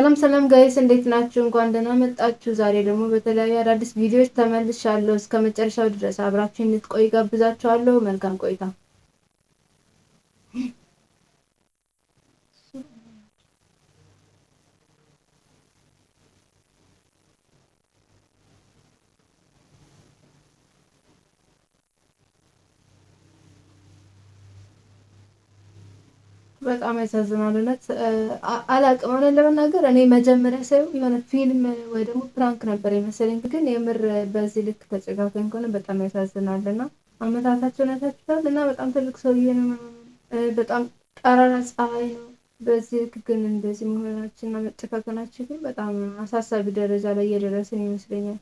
ሰላም ሰላም ጋይስ እንዴት ናችሁ? እንኳን ደህና መጣችሁ። ዛሬ ደግሞ በተለያዩ አዳዲስ ቪዲዮዎች ተመልሻለሁ። እስከ መጨረሻው ድረስ አብራችሁን እንድትቆዩ ጋብዛችኋለሁ። መልካም ቆይታ። በጣም ያሳዝናል። እውነት አላቅም ሆነ ለመናገር እኔ መጀመሪያ ሳይሆን የሆነ ፊልም ወይ ደግሞ ፕራንክ ነበር የመሰለኝ። ግን የምር በዚህ ልክ ተጨካከኝ ከሆነ በጣም ያሳዝናል። እና አመታታቸውን ያሳችኋል እና በጣም ትልቅ ሰውዬ ነው። በጣም ጠራራ ፀሐይ ነው። በዚህ ልክ ግን እንደዚህ መሆናችንና መጨካከናችን ግን በጣም አሳሳቢ ደረጃ ላይ እየደረስን ይመስለኛል።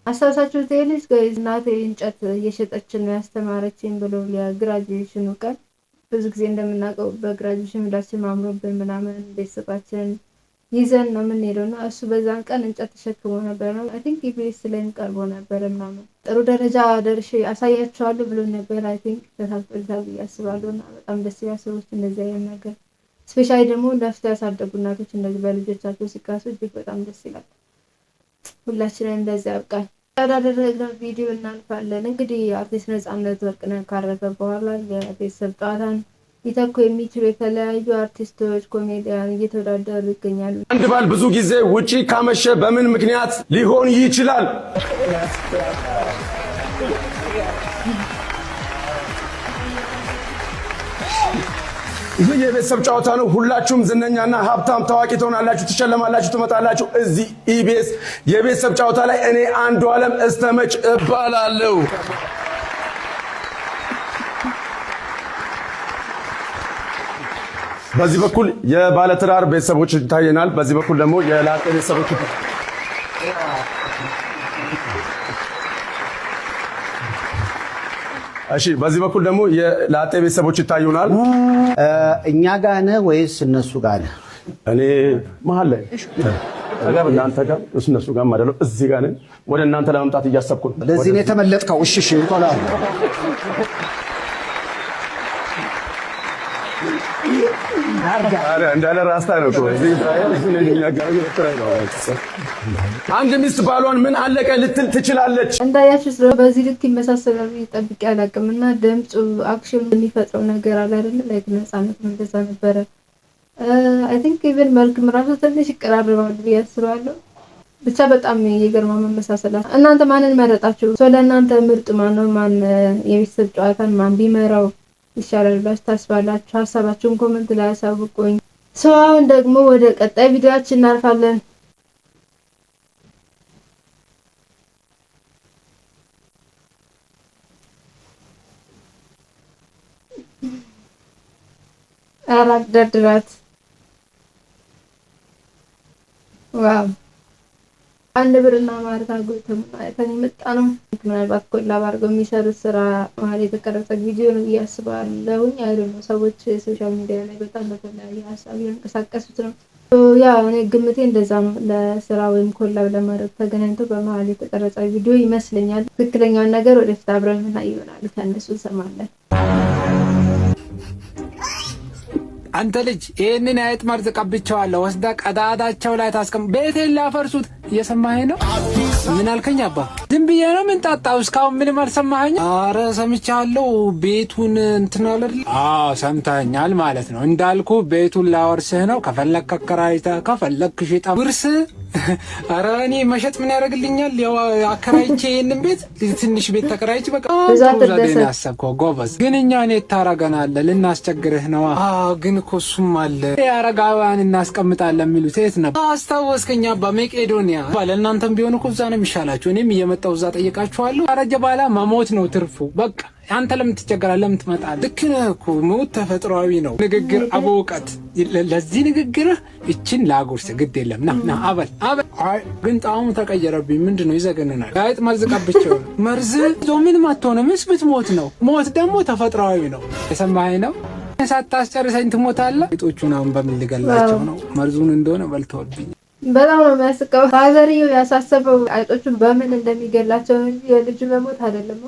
አስታውሳችሁት ልጅ ጋይዝ እናቴ እንጨት እየሸጠች ነው ያስተማረችኝ ብሎ የግራጁዌሽኑ ቀን ብዙ ጊዜ እንደምናውቀው በግራጁዌሽን ሁላችንም አምሮብን ምናምን ቤተሰባችንን ይዘን ነው የምንሄደው እና እሱ በዛን ቀን እንጨት ተሸክሞ ነበር ነው አይ ቲንክ ኢቢኤስ ላይም ቀርቦ ነበር ምናምን ጥሩ ደረጃ ደርሼ አሳያችኋለሁ ብሎ ነበር። አይ ቲንክ ተሳክቶልታል ብዬ አስባለሁ እና በጣም ደስ ይላል ሰዎች እንደዚህ አይነት ነገር ስፔሻሊ ደግሞ ለፍተው ያሳደጉ እናቶች እንደዚህ በልጆቻቸው ሲካሱ እጅግ በጣም ደስ ይላል። ሁላችንም እንደዚህ ያብቃል። ያደረግነው ቪዲዮ እናልፋለን። እንግዲህ አርቲስት ነፃነት ወርቅነህ ካረፈ በኋላ የቤተሰብ ጨዋታን ሊተኩ የሚችሉ የተለያዩ አርቲስቶች ኮሜዲያን እየተወዳደሩ ይገኛሉ። አንድ ባል ብዙ ጊዜ ውጪ ካመሸ በምን ምክንያት ሊሆን ይችላል? ይህ የቤተሰብ ጨዋታ ነው። ሁላችሁም ዝነኛና ሀብታም ታዋቂ ትሆናላችሁ፣ ትሸለማላችሁ፣ ትመጣላችሁ። እዚህ ኢቢኤስ የቤተሰብ ጨዋታ ላይ እኔ አንዱዓለም እስተመጭ እባላለሁ። በዚህ በኩል የባለትዳር ቤተሰቦች ይታየናል። በዚህ በኩል ደግሞ የላጤ ቤተሰቦች እሺ፣ በዚህ በኩል ደግሞ የላጤ ቤተሰቦች ይታዩናል። እኛ ጋር ነህ ወይስ እነሱ ጋር ነህ? እኔ መሀል ላይ እናንተ ጋር እነሱ ጋር አይደለም፣ እዚህ ጋር ነኝ። ወደ እናንተ ለመምጣት እያሰብኩ ነው። ለዚህ ነው የተመለጥከው? እሺ እሺ ቶሎ እንዳለ ራስታ ነው እኮ አንድ ሚስት ባሏን ምን አለቀ ልትል ትችላለች። እንዳያችሁ በዚህ ልክ ይመሳሰላሉ። ይጠብቅ ያላቅም እና ድምፁ አክሽኑ የሚፈጥረው ነገር አለ አይደል? ላይክ ነፃነት ነው እንደዛ ነበረ። አይ ቲንክ ኢቭን መልክም ራሱ ትንሽ ይቀራረባሉ ብዬ አስባለሁ። ብቻ በጣም የገርማ መመሳሰላቸው። እናንተ ማንን መረጣችሁ? ለእናንተ ምርጥ ማን ነው? ማን የቤተሰብ ጨዋታን ማን ቢመራው ይሻላል ብላችሁ ታስባላችሁ? ሀሳባችሁን ኮሜንት ላይ አሳውቁኝ። አሁን ደግሞ ወደ ቀጣይ ቪዲዮአችን እናልፋለን። አራት ደርድራት ዋው አንድ ብርና ማርታ ጎተም አይተን የመጣ ነው። ምናልባት ኮላብ አድርገው የሚሰሩት ስራ ማለት የተቀረጸ ቪዲዮ ነው እያስባለሁ። አይደለም ሰዎች ሶሻል ሚዲያ ላይ በጣም በተለያየ ሀሳብ እየተንቀሳቀሱት ነው። ያ እኔ ግምቴ እንደዛ ነው። ለስራ ወይም ኮላብ ለማድረግ ተገናኝቶ በመሀል የተቀረጸ ቪዲዮ ይመስለኛል። ትክክለኛውን ነገር ወደፊት አብረን እናይ ይሆናል። ከእነሱ እንሰማለን። አንተ ልጅ ይሄንን አይጥ መርዝ ቀብቼዋለሁ፣ ወስዳ ቀዳዳቸው ላይ ታስቀም። ቤቴን ላፈርሱት። እየሰማኸኝ ነው? ምን አልከኝ አባ? ዝም ብዬ ነው ምን ጣጣው? እስካሁን ምንም አልሰማኸኝ? አረ ሰምቻለሁ። ቤቱን እንትን አይደል? አዎ ሰምተኛል ማለት ነው። እንዳልኩ ቤቱን ላወርስህ ነው። ከፈለክ አከራይተህ ከፈለክ ሽጣ ውርስ። አረ እኔ መሸጥ ምን ያደርግልኛል? ያው አከራይቼ ይሄንን ቤት ትንሽ ቤት ተከራይቼ በቃ ዛሬ ያሰብከው ጎበዝ። ግን እኛ እኔ ታረጋናለህ፣ ልናስቸግርህ ነው። አዎ ግን እኮ እሱም አለ። ያረጋዋን እናስቀምጣለን የሚሉት የት ነበር? አስታወስከኝ አባ? መቄዶንያ። ለእናንተም ቢሆን እኮ እዛ ነው የሚሻላችሁ። እኔም እየመጣሁ እዛ ጠይቃችኋለሁ። አረጀ ባላ መሞት ነው ትርፉ። በቃ አንተ ለምን ትቸገራለህ? ለምን ትመጣለህ? ልክ ነህ እኮ ሞት ተፈጥሯዊ ነው። ንግግር አበውቀት ለዚህ ንግግርህ እችን ላጉርስ ግድ የለም ና አበል። አይ ግን ጣዕሙ ተቀየረብኝ። ምንድነው? ይዘገንናል። አይጥ መርዝ ቀብቼው መርዝ ምንም አትሆንም። ብትሞት ነው። ሞት ደግሞ ተፈጥሯዊ ነው። የሰማኸኝ ነው። ሳታስጨርሰኝ ትሞታለህ። አይጦቹን አሁን በምን ልገላቸው ነው? መርዙን እንደሆነ በልተውብኝ። በጣም ነው የሚያስቀው። ፋዘርየው ያሳሰበው አይጦቹን በምን እንደሚገላቸው እንጂ የልጁ መሞት አይደለም።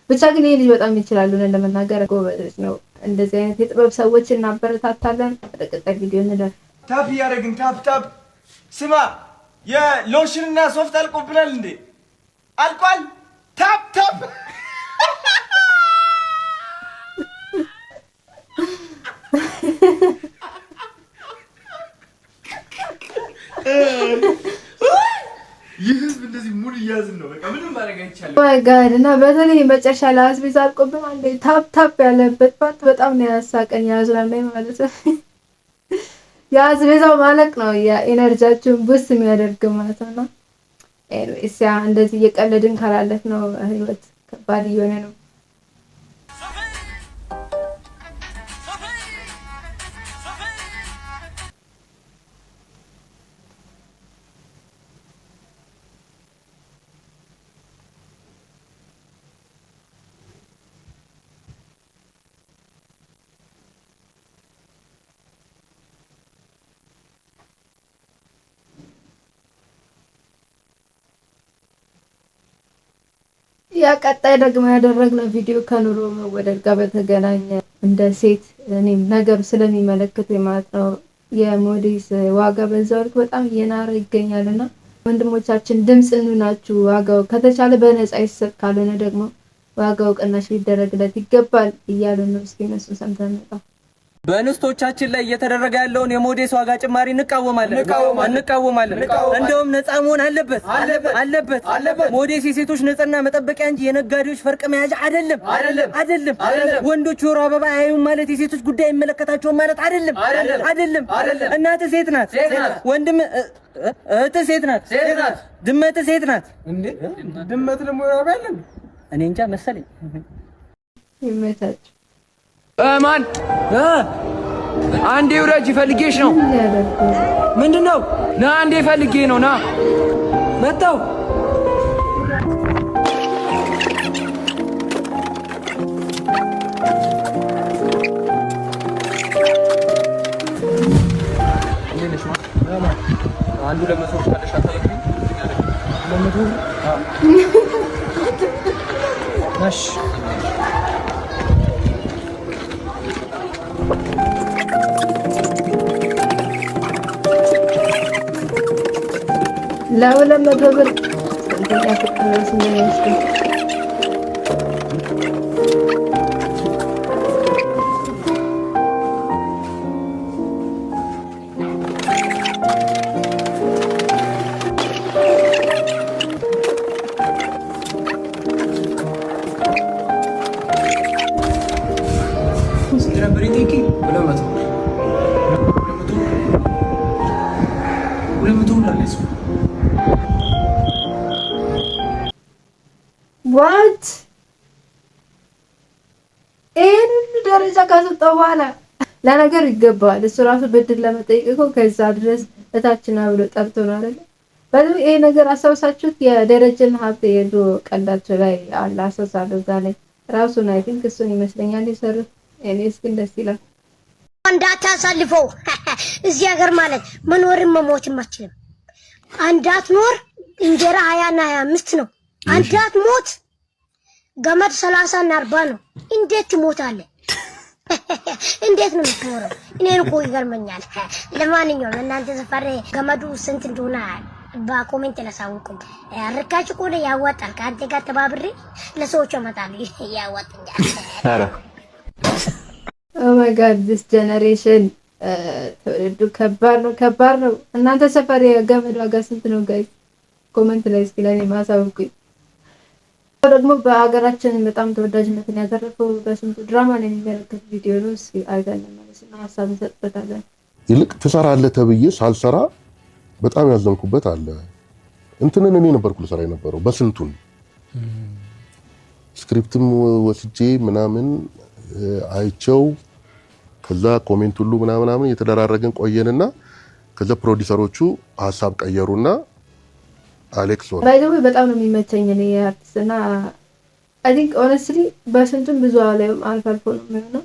ብቻ ግን ይሄ ልጅ በጣም ይችላል ለመናገር ጎበዝ ነው። እንደዚህ አይነት የጥበብ ሰዎች እናበረታታለን። በቀጣይ ቪዲዮ እንለፍ። ታፕ ያደረግን ታፕ ስማ፣ የሎሽንና ሶፍት አልቆብናል እንዴ? አልቋል። ታፕ ይህ ህዝብ እንደዚህ ሙሉ እያዝን ነው። በቃ ምንም ማድረግ አይቻልም። ማይ ጋድ እና በተለይ መጨረሻ ላይ አስቤዛ አልቆብን አንዴ ታፕ ያለበት ፓርት በጣም ነው ያሳቀኝ፣ ያዝናናኝ ማለት ነው። የአስቤዛው ማለቅ ነው የኤነርጂያችሁን ቡስ የሚያደርግ ማለት ነው። ኤኒዌይስ ያ እንደዚህ እየቀለድን ካላለፍ ነው ህይወት ከባድ እየሆነ ነው። ያ ቀጣይ ደግሞ ያደረግነው ቪዲዮ ከኑሮ መወደድ ጋር በተገናኘ እንደ ሴት እኔም ነገር ስለሚመለከት ማለት ነው የሞዴስ ዋጋ በዛው ልክ በጣም እየናረ ይገኛልና ወንድሞቻችን ድምጽ እንሆናችሁ። ዋጋው ከተቻለ በነፃ ይሰጥ፣ ካልሆነ ደግሞ ዋጋው ቅናሽ ሊደረግለት ይገባል እያሉ ነው። እስኪ እነሱን ሰምተን እንጣ። በእንስቶቻችን ላይ እየተደረገ ያለውን የሞዴስ ዋጋ ጭማሪ እንቃወማለን። እንደውም ነፃ መሆን አለበት። ሞዴስ የሴቶች ነፃና መጠበቂያ እንጂ የነጋዴዎች ፈርቅ መያዣ አይደለም። ወንዶች ወር አበባ አያዩም ማለት የሴቶች ጉዳይ አይመለከታቸውም ማለት አይደለም። እናትህ ሴት ናት፣ ወንድም እህትህ ሴት ናት፣ ድመትህ ሴት ናት። እንዴ ድመት ደግሞ ወር አበባ ያለን እኔ እንጃ መሰለኝ። ይመታችሁ ማን አንዴ ውረጅ፣ ፈልጌሽ ነው። ምንድነው? ና አንዴ ፈልጌ ነው። ና መጣው። አንዱ ለመሰው ካለሽ አታለኝ ለመቶ ማሽ ለሁለት መቶ ብር እንዴት ያከፈለስ ነው? ዋት ይሄን ደረጃ ካሰጠው በኋላ ለነገር ይገባዋል። እሱ ራሱ ብድር ለመጠየቅ እኮ ከዛ ድረስ እታችና ብሎ ጠርቶናል አይደል? በዚህ ይሄ ነገር አሳውሳችሁት የደረጀን ሀብት የዶ ቀልዳቸው ላይ አለ አሳውሳለሁ። እዛ ላይ ራሱን አይ ቲንክ እሱን ይመስለኛል የሰሩት። እኔስ ግን ደስ ይላል። እንዳታሳልፈው እዚህ ሀገር ማለት መኖርም መሞትም አትችልም። እንዳትኖር እንጀራ 20 እና 25 ነው። አንዳት ሞት ገመድ 30 እና 40 ነው። እንዴት ትሞታለህ? እንዴት ነው የምትኖረው? እኔን እኮ ይገርመኛል። ለማንኛውም እናንተ ሰፈር ገመዱ ስንት እንደሆነ በኮሜንት ላሳውቁኝ። ርካሽ እኮ ነው ያዋጣል። ከአንተ ጋር ተባብሬ ለሰዎች እመጣለሁ። ያዋጣኛል። አረ ኦ ማይ ጋድ ዲስ ጀነሬሽን ትውልዱ ከባድ ነው። እናንተ ሰፈር የገመድ ዋጋ ስንት ነው ጋይስ? ኮሜንት ላይ እስኪ ለኔ ማሳውቁኝ። ደግሞ በሀገራችን በጣም ተወዳጅነትን ያተረፈው በስንቱ ድራማ ነው የሚመለከት ቪዲዮ ነው። እስኪ አይተን እንመለስና ሀሳብ እንሰጥበታለን። ይልቅ ትሰራለህ ተብዬ ሳልሰራ በጣም ያዘንኩበት አለ። እንትንን እኔ ነበርኩ ልሰራ የነበረው በስንቱን ስክሪፕትም ወስጄ ምናምን አይቸው ከዛ ኮሜንት ሁሉ ምናምን እየተደራረገን ቆየንና ከዛ ፕሮዲዩሰሮቹ ሐሳብ ቀየሩና አሌክስ ወር ባይዘው በጣም ነው የሚመቸኝ እኔ አርቲስትና I think honestly በስንቱም ብዙ አላየም አልፎ ነው የሚሆነው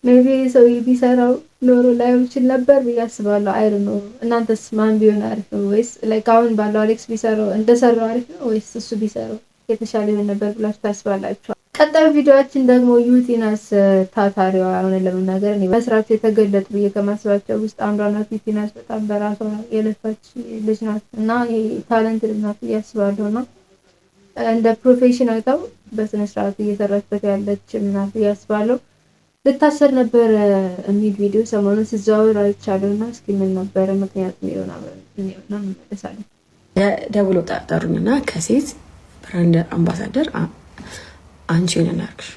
ሜቢ ሰው ቢሰራው ኖሮ ላይሆን ይችል ነበር ብያስባለሁ አይ ዶንት ኖ እናንተስ ማን ቢሆን አሪፍ ነው ወይስ ላይክ አሁን ባለው አሌክስ ቢሰራው እንደሰራው አሪፍ ነው ወይስ እሱ ቢሰራው የተሻለ ይሆን ነበር ብላችሁ ታስባላችሁ? ቀጣዩ ቪዲዮአችን ደግሞ ዩቲናስ ታታሪዋ አሁን ለመናገር ነው በስራቸው የተገለጡ ከማስባቸው ውስጥ አንዷ ናት። ዩቲናስ በጣም በራሷ የለፋች ልጅ ናት እና ታለንት ናት ያስባለሁና እንደ ፕሮፌሽናል ታው በስነ ስርዓት እየሰራችበት ያለች እናት ያስባለሁ። ልታሰር ነበር የሚል ቪዲዮ ሰሞኑን ሲዘዋወር አይቻለሁና እስኪ ምን ነበር ምክንያቱ ይሆናል መለሳለሁ። ደውሎ ጠሩኝና ከሴት ብራንድ አምባሳደር አንቺ ነን አርክሽ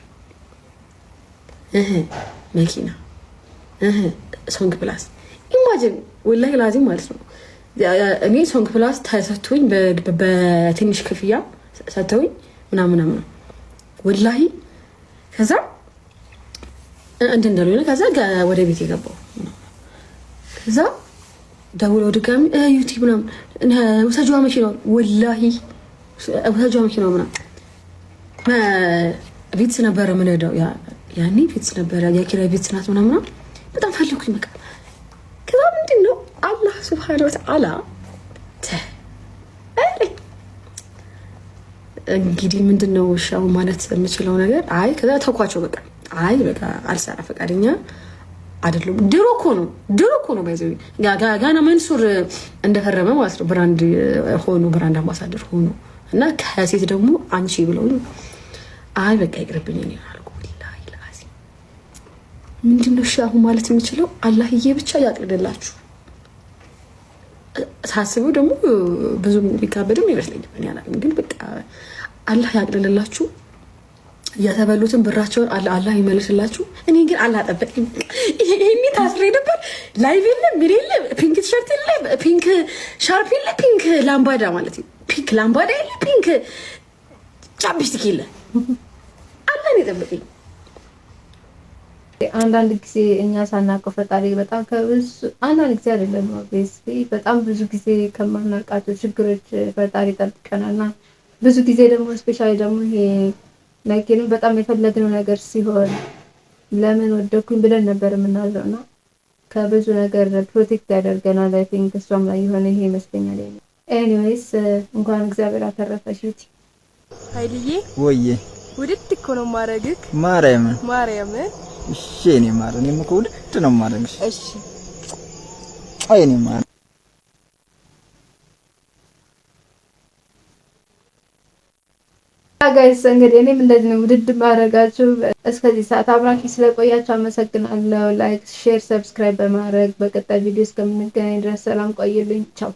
መኪና ሶንግ ፕላስ ኢማጂን ወላሂ ላዚም ማለት ነው። እኔ ሶንግ ፕላስ ተሰጥቶኝ በትንሽ ክፍያ ሰጥተውኝ ምናምን ወላሂ ከዛ እንደለሆነ ከዛ ወደ ቤት የገባው ከዛ ደውሎ ድጋሚ ዩቲዩብ ምናምን ወሰጅዋ መኪና ወላሂ ወሰጅዋ መኪና ምናምን ቤትስ ነበረ ምን ሄደው ያኔ ቤትስ ነበረ የኪራይ ቤትስ ናት ምናምን በጣም ፈልኩኝ በቃ ከዛ ምንድነው አላህ ሱብሃነሁ ወተዓላ እንግዲህ ምንድነው ሻው ማለት የምችለው ነገር አይ ከዛ ተኳቸው በቃ አይ በቃ አልሰራ ፈቃደኛ አይደለም። ድሮ እኮ ነው ባይዘው ጋና መንሱር እንደፈረመ ማለት ነው ብራንድ ሆኖ ብራንድ አምባሳደር ሆኖ እና ከሴት ደግሞ አንቺ ብለው አይ በቃ ይቅርብኝ እኔ አልኩ ወላሂ ላዚ ምንድነው ሻው ማለት የምችለው አላህዬ ብቻ ያቅልላችሁ። ሳስበው ደግሞ ብዙ ቢካበድም ይመስለኛል እኔ አላውቅም ግን በቃ አላህ ያቅልላችሁ። የተበሉትን ብራቸውን አላህ ይመልስላችሁ። እኔ ግን አላጠበቅኝ ይሄኔ ታስሬ ነበር። ላይቭ የለም ምን የለም ፒንክ ቲሸርት የለም ፒንክ ሻርፕ የለም ፒንክ ላምባዳ ማለት ነው ፒንክ ላምባዳ የለም ፒንክ ቻፕስቲክ የለም። አላህ ነው የጠበቀኝ። አንዳንድ ጊዜ እኛ ሳናውቀው ፈጣሪ በጣም ከብዙ አንዳንድ ጊዜ አይደለም ኦብቪየስሊ በጣም ብዙ ጊዜ ከማናውቃቸው ችግሮች ፈጣሪ ጠብቀናልና ብዙ ጊዜ ደግሞ ስፔሻሊ ደግሞ ይሄ ላይክ በጣም የፈለግነው ነገር ሲሆን ለምን ወደኩኝ ብለን ነበር የምናዘውና ከብዙ ነገር ፕሮቴክት ያደርገናል። አይ ቲንክ እሷም ላይ የሆነ ይሄ ይመስለኛል። ኤኒዌይስ እንኳን እግዚአብሔር አተረፈሽ ዩቲ ኃይልዬ ወዬ ውድድ እኮ ነው ማረግክ ማርያም እሺ እኔ ማር እኔም እኮ ውድድ ነው ማረግሽ እሺ አይ እኔ ማር ጋይስ እንግዲህ እኔም እንደዚህ ነው ውድድ ማረጋችሁ። እስከዚህ ሰዓት አብራችሁ ስለቆያችሁ አመሰግናለሁ። ላይክ፣ ሼር፣ ሰብስክራይብ በማድረግ በቀጣይ ቪዲዮ እስከምንገናኝ ድረስ ሰላም ቆይልኝ። ቻው